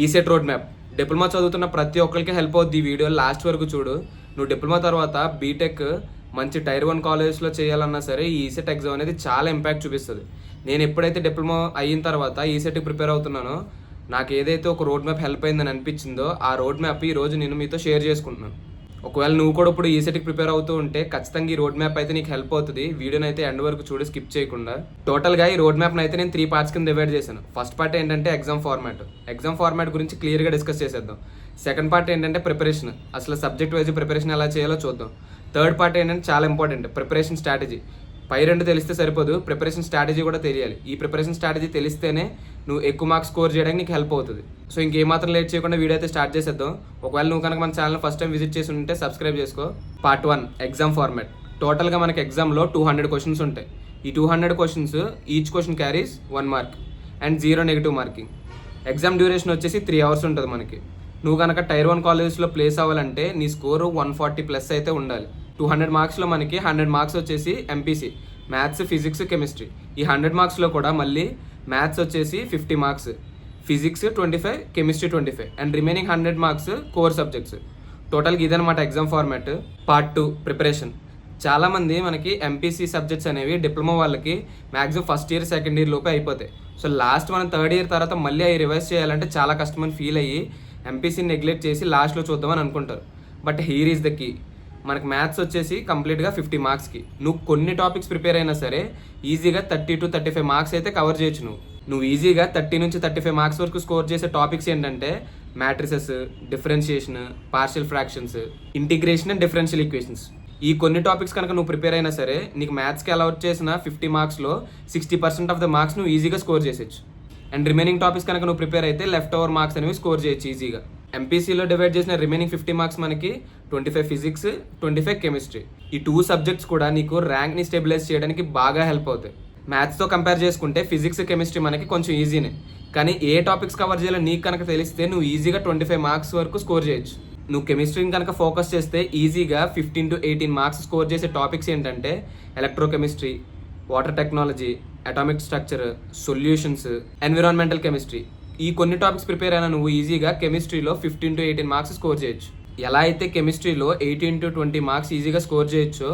ECET road map diploma చదువుతున్న ప్రతి ఒక్కరికి హెల్ప్ అవుద్ది. ఈ వీడియో లాస్ట్ వరకు చూడు. నువ్వు డిప్లొమా తర్వాత బీటెక్ మంచి టైర్ 1 కాలేజెస్లో చేయాలన్నా సరే ఈ ఈసెట్ ఎగ్జామ్ అనేది చాలా ఇంపాక్ట్ చూపిస్తుంది. నేను ఎప్పుడైతే డిప్లొమా అయిన తర్వాత ఈసెట్కి ప్రిపేర్ అవుతున్నానో నాకు ఏదైతే ఒక రోడ్ మ్యాప్ హెల్ప్ అయిందని అనిపించిందో ఆ రోడ్ మ్యాప్ ఈరోజు నేను మీతో షేర్ చేసుకుంటున్నాను. ఒకవేళ నువ్వు కూడా ఇప్పుడు ఈసెట్కి ప్రిపేర్ అవుతూ ఉంటే ఖచ్చితంగా ఈ రోడ్ మ్యాప్ అయితే నీకు హెల్ప్ అవుతుంది. వీడియోని అయితే ఎండ్ వరకు చూడు, స్కిప్ చేయకుండా. టోటల్గా ఈ రోడ్ మ్యాప్ని అయితే నేను 3 పార్ట్స్ కింద డివైడ్ చేశాను. ఫస్ట్ పార్ట్ ఏంటంటే ఎగ్జామ్ ఫార్మాట్ గురించి క్లియర్గా డిస్కస్ చేసేద్దాం. సెకండ్ పార్ట్ ఏంటంటే ప్రిపరేషన్, అసలు సబ్జెక్ట్ వైజ్ ప్రిపరేషన్ ఎలా చేయాలో చూద్దాం. థర్డ్ పార్ట్ ఏంటంటే చాలా ఇంపార్టెంట్, ప్రిపరేషన్ స్ట్రాటజీ. పై రెండు తెలిస్తే సరిపోదు, ప్రిపరేషన్ స్ట్రాటజీ కూడా తెలియాలి. ఈ ప్రిపరేషన్ స్ట్రాటజీ తెలిస్తేనే నువ్వు ఎక్కువ మార్క్స్ స్కోర్ చేయడానికి నీకు హెల్ప్ అవుతుంది. సో ఇంకేమాత్రం లేట్ చేయకుండా వీడియో అయితే స్టార్ట్ చేసేద్దాం. ఒకవేళ నువ్వు కనుక మన ఛానల్ ఫస్ట్ టైం విజిట్ చేసి ఉంటే సబ్స్క్రైబ్ చేసుకో. Part 1 exam format. టోటల్గా మనకి ఎగ్జామ్లో 200 క్వశ్చన్స్ ఉంటాయి. ఈ 200 questions each question carries 1 mark and 0 negative marking. Exam duration వచ్చేసి 3 అవర్స్ ఉంటుంది మనకి. నువ్వు కనుక టైర్ 1 కాలేజెస్లో ప్లేస్ అవ్వాలంటే నీ స్కోరు 140+ అయితే ఉండాలి. 200 మార్క్స్లో మనకి 100 మార్క్స్ వచ్చేసి ఎంపీసీ, మ్యాథ్స్, ఫిజిక్స్, కెమిస్ట్రీ. ఈ 100 మార్క్స్లో కూడా మళ్ళీ మ్యాథ్స్ వచ్చేసి 50 marks, physics 25, chemistry 25 and remaining 100 marks core subjects. టోటల్గా ఇదనమాట ఎగ్జామ్ ఫార్మాట్. Part 2 preparation. చాలామంది మనకి ఎంపీసీ సబ్జెక్ట్స్ అనేవి డిప్లొమా వాళ్ళకి maximum first year second year లోపే అయిపోతాయి. సో లాస్ట్ మనం థర్డ్ ఇయర్ తర్వాత మళ్ళీ అవి రివైజ్ చేయాలంటే చాలా కష్టమని ఫీల్ అయ్యి ఎంపీసీని నెగ్లెక్ట్ చేసి లాస్ట్లో చూద్దామని అనుకుంటారు. But here is the key. మనకు మ్యాథ్స్ వచ్చేసి కంప్లీట్గా 50 మార్క్స్కి. నువ్వు కొన్ని టాపిక్స్ ప్రిపేర్ అయినా సరే ఈజీగా 30 to 35 మార్క్స్ అయితే కవర్ చేయొచ్చు. నువ్వు ఈజీగా 30 నుంచి 35 మార్క్స్ వరకు స్కోర్ చేసే టాపిక్స్ ఏంటంటే matrices, differentiation, partial fractions, integration and differential equations. ఈ కొన్ని టాపిక్స్ కనుక నువ్వు ప్రిపేర్ అయినా సరే నీకు మ్యాథ్స్కి అలౌట్ చేసిన 50 మార్క్స్లో 60% ఆఫ్ ద మార్క్స్ నువ్వు ఈజీగా స్కోర్ చేసేయచ్చు. అండ్ రిమైనింగ్ టాపిక్స్ కనుక నువ్వు ప్రిపేర్ అయితే లెఫ్ట్ ఓవర్ మార్క్స్ అనేవి స్కోర్ చేయొచ్చు ఈజీగా. ఎంపీసీలో డివైడ్ చేసిన రిమైనింగ్ 50 మార్క్స్ మనకి 25 ఫిజిక్స్, 25 కెమిస్ట్రీ. ఈ 2 సబ్జెక్ట్స్ కూడా నీకు ర్యాంక్ని స్టెబిలైజ్ చేయడానికి బాగా హెల్ప్ అవుతాయి. మ్యాథ్స్తో కంపేర్ చేసుకుంటే ఫిజిక్స్, కెమిస్ట్రీ మనకి కొంచెం ఈజీనే. కానీ ఏ టాపిక్స్ కవర్ చేయాలో నీకు కనుక తెలిస్తే నువ్వు ఈజీగా 25 మార్క్స్ వరకు స్కోర్ చేయొచ్చు. నువ్వు కెమిస్ట్రీని కనుక ఫోకస్ చేస్తే ఈజీగా 15 to 18 మార్క్స్ స్కోర్ చేసే టాపిక్స్ ఏంటంటే electrochemistry, water technology, atomic structure, solutions, environmental chemistry. ఈ కొన్ని టాపిక్స్ ప్రిపేర్ అయినా నువ్వు ఈజీగా కెమిస్ట్రీలో 15 to 18 మార్క్స్ స్కోర్ చేయొచ్చు. ఎలా అయితే కెమిస్ట్రీలో 18 to 20 మార్క్స్ ఈజీగా స్కోర్ చేయొచ్చో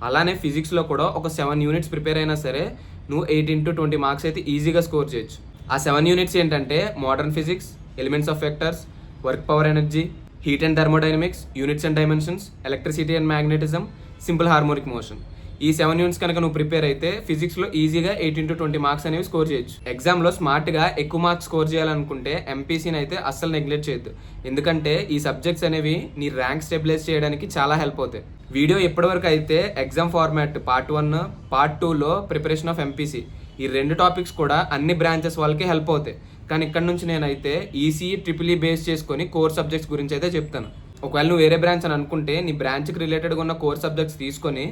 అలానే ఫిజిక్స్లో కూడా ఒక 7 యూనిట్స్ ప్రిపేర్ అయినా సరే నువ్వు 18 to 20 మార్క్స్ అయితే ఈజీగా స్కోర్ చేయొచ్చు. ఆ 7 యూనిట్స్ ఏంటంటే modern physics, elements of vectors, work power energy, heat and thermodynamics, units and dimensions, electricity and magnetism, simple harmonic motion. ఈ 7 యూనిట్స్ కనుక నువ్వు ప్రిపేర్ అయితే ఫిజిక్స్లో ఈజీగా 18 to 20 మార్క్స్ అనేవి స్కోర్ చేయొచ్చు. ఎగ్జామ్లో స్మార్ట్గా ఎక్కువ మార్క్స్ స్కోర్ చేయాలనుకుంటే ఎంపీసీని అయితే అస్సలు నెగ్లెక్ట్ చేయొద్దు. ఎందుకంటే ఈ సబ్జెక్ట్స్ అనేవి నీ ర్యాంక్ స్టెబిలైజ్ చేయడానికి చాలా హెల్ప్ అవుతాయి. వీడియో ఎప్పటివరకు అయితే ఎగ్జామ్ ఫార్మాట్ పార్ట్ 1, పార్ట్ 2లో ప్రిపరేషన్ ఆఫ్ ఎంపీసీ, ఈ 2 టాపిక్స్ కూడా అన్ని బ్రాంచెస్ వాళ్ళకి హెల్ప్ అవుతాయి. కానీ ఇక్కడ నుంచి నేనైతే ఈసీ, ట్రిపుల్ బేస్ చేసుకొని కోర్ సబ్జెక్ట్స్ గురించి అయితే చెప్తాను. ఒకవేళ నువ్వు వేరే బ్రాంచ్ అని అనుకుంటే నీ బ్రాంచ్కి రిలేటెడ్గా ఉన్న కోర్ సబ్జెక్ట్స్ తీసుకొని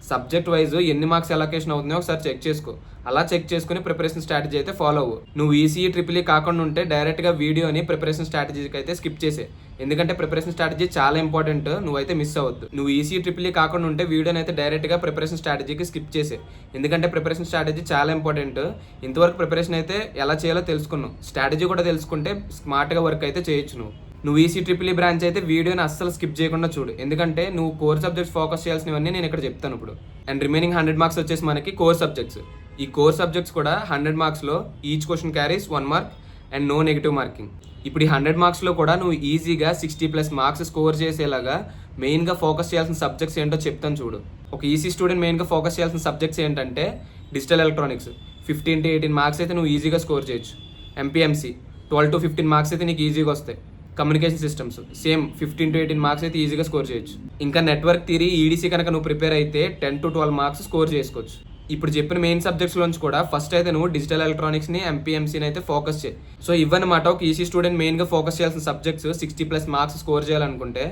సబ్జెక్ట్ వైజ్ ఎన్ని మార్క్స్ అలొకేషన్ అవుతుందో ఒకసారి చెక్ చేసుకో. అలా చెక్ చేసుకుని ప్రిపరేషన్ స్ట్రాటజీ అయితే ఫాలో అవ్వు. నువ్వు ఈసీ, ట్రిపుల్ కాకుండా ఉంటే డైరెక్ట్గా వీడియోని ప్రిపరేషన్ స్ట్రాటజీకి అయితే స్కిప్ చేసే. ఎందుకంటే ప్రిపరేషన్ స్ట్రాటజీ చాలా ఇంపార్టెంట్, నువ్వైతే మిస్ అవ్వద్దు. నువ్వు ఈసీ, ట్రిపుల్ కాకుండా ఉంటే వీడియోని అయితే డైరెక్ట్గా ప్రిపరేషన్ స్ట్రాటజీకి స్కిప్ చేసే. ఎందుకంటే ప్రిపరేషన్ స్ట్రాటజీ చాలా ఇంపార్టెంట్. ఇంతవరకు ప్రిపరేషన్ అయితే ఎలా చేయాలో తెలుసుకున్నావు, స్ట్రాటజీ కూడా తెలుసుకుంటే స్మార్ట్గా వర్క్ అయితే చేయొచ్చు. నువ్వు ఈసీ, ట్రిపుల్ బ్రాంచ్ అయితే వీడియోని అస్సలు స్కిప్ చేయకుండా చూడు. ఎందుకంటే నువ్వు కోర్ సబ్జెక్ట్స్ ఫోకస్ చేయాల్సినవన్నీ నేను ఇక్కడ చెప్తాను ఇప్పుడు. అండ్ రిమైనింగ్ 100 మార్క్స్ వచ్చేసి మనకి కోర్ సబ్జెక్ట్స్. ఈ కోర్ సబ్జెక్ట్స్ కూడా 100 మార్క్స్లో each question carries 1 mark and no negative marking. ఇప్పుడు ఈ 100 మార్క్స్లో కూడా నువ్వు ఈజీగా 60+ మార్క్స్ స్కోర్ చేసేలాగా మెయిన్గా ఫోకస్ చేయాల్సిన సబ్జెక్ట్స్ ఏంటో చెప్తాను చూడు. ఒక ఈసీ స్టూడెంట్ మెయిన్గా ఫోకస్ చేయాల్సిన సబ్జెక్ట్స్ ఏంటంటే డిజిటల్ ఎలక్ట్రానిక్స్, 15 to 18 మార్క్స్ అయితే నువ్వు ఈజీగా స్కోర్ చేయొచ్చు. ఎంపీఎంసీ 12 to 15 మార్క్స్ అయితే నీకు ఈజీగా వస్తాయి. Communication systems same 15 to 18 marks అయితే ఈజీగా స్కోర్ చేయొచ్చు. ఇంకా నెట్వర్క్ థియరీ, ఈడీసీ కనుక నువ్వు ప్రిపేర్ అయితే 10 to 12 మార్క్స్ స్కోర్ చేసుకోవచ్చు. ఇప్పుడు చెప్పిన మెయిన్ సబ్జెక్ట్స్లోంచి కూడా ఫస్ట్ అయితే నువ్వు డిజిటల్ ఎలక్ట్రానిక్స్ని, ఎంపీఎంసీని అయితే ఫోకస్ చేయి. సో ఇవన్నమాట ఒక ఈసీ స్టూడెంట్ మెయిన్గా ఫోకస్ చేయాల్సిన సబ్జెక్ట్స్. 60+ మార్క్స్ స్కోర్ చేయాలనుకుంటే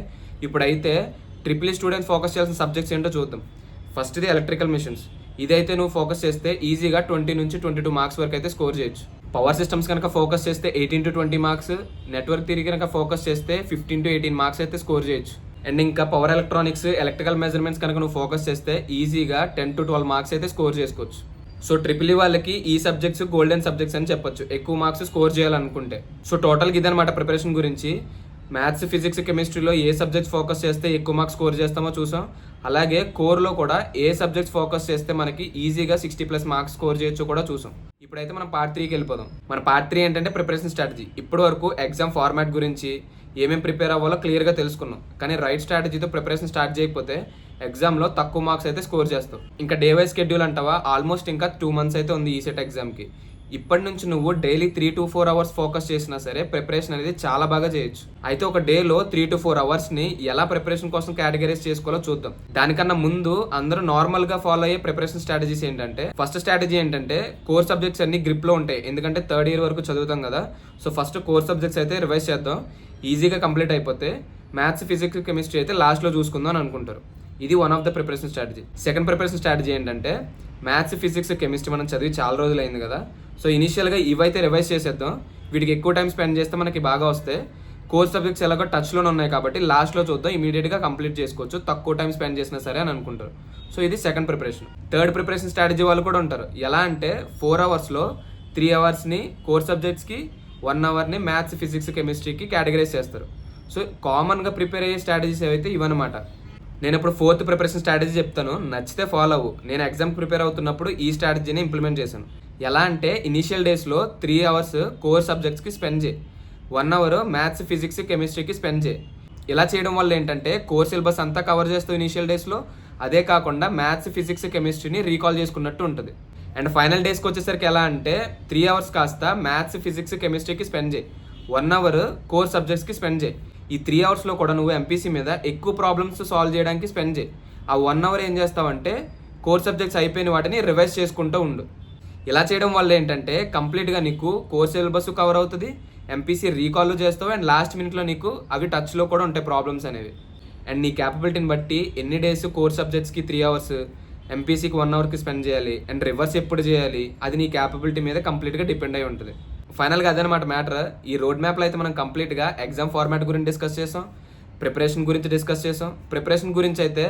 ఇప్పుడైతే ట్రిపుల్ స్టూడెంట్స్ ఫోకస్ చేయాల్సిన సబ్జెక్ట్స్ ఏంటో చూద్దాం. ఫస్ట్ ఇది ఎలక్ట్రికల్ మిషన్స్. ఇదైతే నువ్వు ఫోకస్ చేస్తే ఈజీగా 20 నుంచి 22 మార్క్స్ వరకు అయితే స్కోర్ చేయొచ్చు. పవర్ సిస్టమ్స్ కనుక ఫోకస్ చేస్తే 18 to 20 మార్క్స్, నెట్వర్క్ థియరీ కనుక ఫోకస్ చేస్తే 15 to 18 మార్క్స్ అయితే స్కోర్ చేయొచ్చు. అండ్ ఇంకా పవర్ ఎలక్ట్రానిక్స్, ఎలక్ట్రికల్ మెజర్మెంట్స్ కనుక నువ్వు ఫోకస్ చేస్తే ఈజీగా 10 to 12 మార్క్స్ అయితే స్కోర్ చేసుకోవచ్చు. సో ట్రిపుల్ ఈ వాళ్ళకి ఈ సబ్జెక్ట్స్ గోల్డెన్ సబ్జెక్ట్స్ అని చెప్పొచ్చు, ఎక్కువ మార్క్స్ స్కోర్ చేయాలనుకుంటే. సో టోటల్గా ఇదనమాట ప్రిపరేషన్ గురించి. మ్యాథ్స్, ఫిజిక్స్, కెమిస్ట్రీలో ఏ సబ్జెక్ట్స్ ఫోకస్ చేస్తే ఎక్కువ మార్క్స్ స్కోర్ చేస్తామో చూసాం. అలాగే కోర్లో కూడా ఏ సబ్జెక్ట్స్ ఫోకస్ చేస్తే మనకి ఈజీగా 60+ మార్క్స్ స్కోర్ చేయొచ్చు కూడా చూసాం. ఇప్పుడైతే మనం పార్ట్ 3కి వెళ్ళిపోదాం. మన పార్ట్ 3 ఏంటంటే ప్రిపరేషన్ స్ట్రాటజీ. ఇప్పటి వరకు ఎగ్జామ్ ఫార్మాట్ గురించి ఏమేమి ప్రిపేర్ అవ్వాలో క్లియర్గా తెలుసుకున్నాం. కానీ రైట్ స్ట్రాటజీతో ప్రిపరేషన్ స్టార్ట్ చేయకపోతే ఎగ్జామ్లో తక్కువ మార్క్స్ అయితే స్కోర్ చేస్తావు. ఇంకా డే వైజ్ షెడ్యూల్ అంటావా, ఆల్మోస్ట్ ఇంకా 2 months అయితే ఉంది ఈ సెట్ ఎగ్జామ్కి. ఇప్పటి నుంచి నువ్వు డైలీ 3 to 4 hours ఫోకస్ చేసినా సరే ప్రిపరేషన్ అనేది చాలా బాగా చేయొచ్చు. అయితే ఒక డేలో 3 to 4 hours ఎలా ప్రిపరేషన్ కోసం కేటగరైజ్ చేసుకోవాలో చూద్దాం. దానికన్నా ముందు అందరూ నార్మల్గా ఫాలో అయ్యే ప్రిపరేషన్ స్ట్రాటజీస్ ఏంటంటే, ఫస్ట్ స్ట్రాటజీ ఏంటంటే కోర్ సబ్జెక్ట్స్ అన్ని గ్రిప్లో ఉంటాయి, ఎందుకంటే 3rd year వరకు చదువుతాం కదా. సో ఫస్ట్ కోర్ సబ్జెక్ట్స్ అయితే రివైజ్ చేద్దాం, ఈజీగా కంప్లీట్ అయిపోతే మ్యాథ్స్, ఫిజిక్స్, కెమిస్ట్రీ అయితే లాస్ట్లో చూసుకుందాం అని అనుకుంటారు. ఇది one of the preparation strategy. Second preparation strategy ఏంటంటే, మ్యాథ్స్, ఫిజిక్స్, కెమిస్ట్రీ మనం చదివి చాలా రోజులు అయింది కదా. సో ఇనిషియల్గా ఇవైతే రివైజ్ చేసేద్దాం. వీటికి ఎక్కువ టైం స్పెండ్ చేస్తే మనకి బాగా వస్తాయి. కోర్ సబ్జెక్ట్స్ ఎలాగో టచ్లోనే ఉన్నాయి కాబట్టి లాస్ట్లో చూద్దాం, ఇమీడియట్గా కంప్లీట్ చేసుకోవచ్చు తక్కువ టైం స్పెండ్ చేసినా సరే అని అనుకుంటారు. సో ఇది second preparation. Third preparation strategy వాళ్ళు కూడా ఉంటారు. ఎలా అంటే 4 hours-లో 3 hours-ని కోర్ సబ్జెక్ట్స్కి, 1 hour-ని మ్యాథ్స్, ఫిజిక్స్, కెమిస్ట్రీకి కేటగరైజ్ చేస్తారు. సో కామన్గా ప్రిపేర్ అయ్యే స్ట్రాటజీస్ ఏవైతే ఇవన్నమాట. నేను ఇప్పుడు 4th ప్రిపరేషన్ స్ట్రాటజీ చెప్తాను, నచ్చితే ఫాలో అవ్వు. నేను ఎగ్జామ్ ప్రిపేర్ అవుతున్నప్పుడు ఈ స్ట్రాటజీని ఇంప్లిమెంట్ చేశాను. ఎలా అంటే ఇనీషియల్ డేస్లో 3 hours కోర్ సబ్జెక్ట్స్కి స్పెండ్ చేయి, 1 hour మ్యాథ్స్, ఫిజిక్స్, కెమిస్ట్రీకి స్పెండ్ చేయి. ఇలా చేయడం వల్ల ఏంటంటే కోర్ సిలబస్ అంతా కవర్ చేస్తావు ఇనీషియల్ డేస్లో. అదే కాకుండా మ్యాథ్స్, ఫిజిక్స్, కెమిస్ట్రీని రీకాల్ చేసుకున్నట్టు ఉంటుంది. అండ్ ఫైనల్ డేస్కి వచ్చేసరికి ఎలా అంటే 3 hours కాస్త మ్యాథ్స్, ఫిజిక్స్, కెమిస్ట్రీకి స్పెండ్ చేయి, 1 hour కోర్ సబ్జెక్ట్స్కి స్పెండ్ చేయి. ఈ 3 hours-లో కూడా నువ్వు ఎంపీసీ మీద ఎక్కువ ప్రాబ్లమ్స్ సాల్వ్ చేయడానికి స్పెండ్ చేయి. ఆ 1 hour ఏం చేస్తావంటే కోర్ సబ్జెక్ట్స్ అయిపోయిన వాటిని రివైజ్ చేసుకుంటూ ఉండు. ఇలా చేయడం వల్ల ఏంటంటే కంప్లీట్గా నీకు కోర్ సిలబస్ కవర్ అవుతుంది, ఎంపీసీ రీకాల్ చేస్తావు, అండ్ లాస్ట్ మినిట్లో నీకు అవి టచ్లో కూడా ఉంటాయి ప్రాబ్లమ్స్ అనేవి. అండ్ నీ క్యాపబిలిటీని బట్టి ఎన్ని డేస్ కోర్ సబ్జెక్ట్స్కి 3 hours, ఎంపీసీకి 1 hourకి స్పెండ్ చేయాలి, అండ్ రివర్స్ ఎప్పుడు చేయాలి, అది నీ క్యాపబిలిటీ మీద కంప్లీట్గా డిపెండ్ అయి ఉంటుంది. ఫైనల్గా అదనమాట మ్యాటర్. ఈ రోడ్ మ్యాప్లో అయితే మనం కంప్లీట్గా ఎగ్జామ్ ఫార్మాట్ గురించి డిస్కస్ చేసాం, ప్రిపరేషన్ గురించి డిస్కస్ చేసాం. ప్రిపరేషన్ గురించి అయితే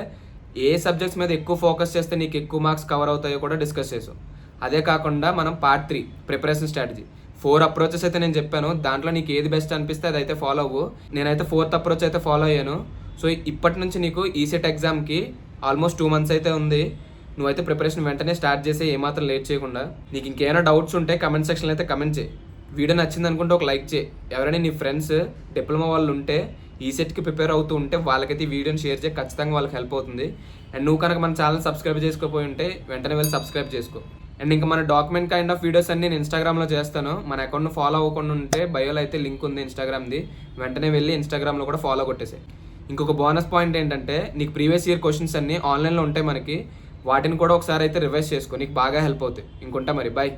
ఏ సబ్జెక్ట్స్ మీద ఎక్కువ ఫోకస్ చేస్తే నీకు ఎక్కువ మార్క్స్ కవర్ అవుతాయో కూడా డిస్కస్ చేసాం. అదే కాకుండా మనం పార్ట్ 3 ప్రిపరేషన్ స్ట్రాటజీ 4 approaches అయితే నేను చెప్పాను. దాంట్లో నీకు ఏది బెస్ట్ అనిపిస్తే అదైతే ఫాలో అవ్వు. నేనైతే 4th approach అయితే ఫాలో అయ్యాను. సో ఇప్పటి నుంచి నీకు ఈ సెట్ ఎగ్జామ్కి ఆల్మోస్ట్ 2 months అయితే ఉంది. నువ్వైతే ప్రిపరేషన్ వెంటనే స్టార్ట్ చేసి ఏమాత్రం లేట్ చేయకుండా. నీకు ఇంకేమైనా డౌట్స్ ఉంటే కమెంట్ సెక్షన్లో అయితే కమెంట్ చేయి. వీడియో నచ్చింది అనుకుంటే ఒక లైక్ చేయి. ఎవరైనా నీ ఫ్రెండ్స్ డిప్లొమా వాళ్ళు ఉంటే ఈ సెట్కి ప్రిపేర్ అవుతూ ఉంటే వాళ్ళకైతే ఈ వీడియోని షేర్ చేయి, ఖచ్చితంగా వాళ్ళకి హెల్ప్ అవుతుంది. అండ్ నువ్వు కనుక మన ఛానల్ సబ్స్క్రైబ్ చేసుకోపోయి ఉంటే వెంటనే వెళ్ళి సబ్స్క్రైబ్ చేసుకో. అండ్ ఇంకా మన డాక్యుమెంట్ కైండ్ ఆఫ్ వీడియోస్ అన్ని నేను ఇన్స్టాగ్రామ్లో చేస్తాను. మన అకౌంట్ను ఫాలో అవ్వకుండా ఉంటే బయోలో అయితే లింక్ ఉంది ఇన్స్టాగ్రామ్ది, వెంటనే వెళ్ళి ఇన్స్టాగ్రామ్లో కూడా ఫాలో కొట్టేసాయి. ఇంకొక బోనస్ పాయింట్ ఏంటంటే నీకు ప్రీవియస్ ఇయర్ క్వశ్చన్స్ అన్ని ఆన్లైన్లో ఉంటాయి మనకి, వాటిని కూడా ఒకసారి అయితే రివైజ్ చేసుకో, నీకు బాగా హెల్ప్ అవుతాయి. ఇంకొంటా మరి, బాయ్.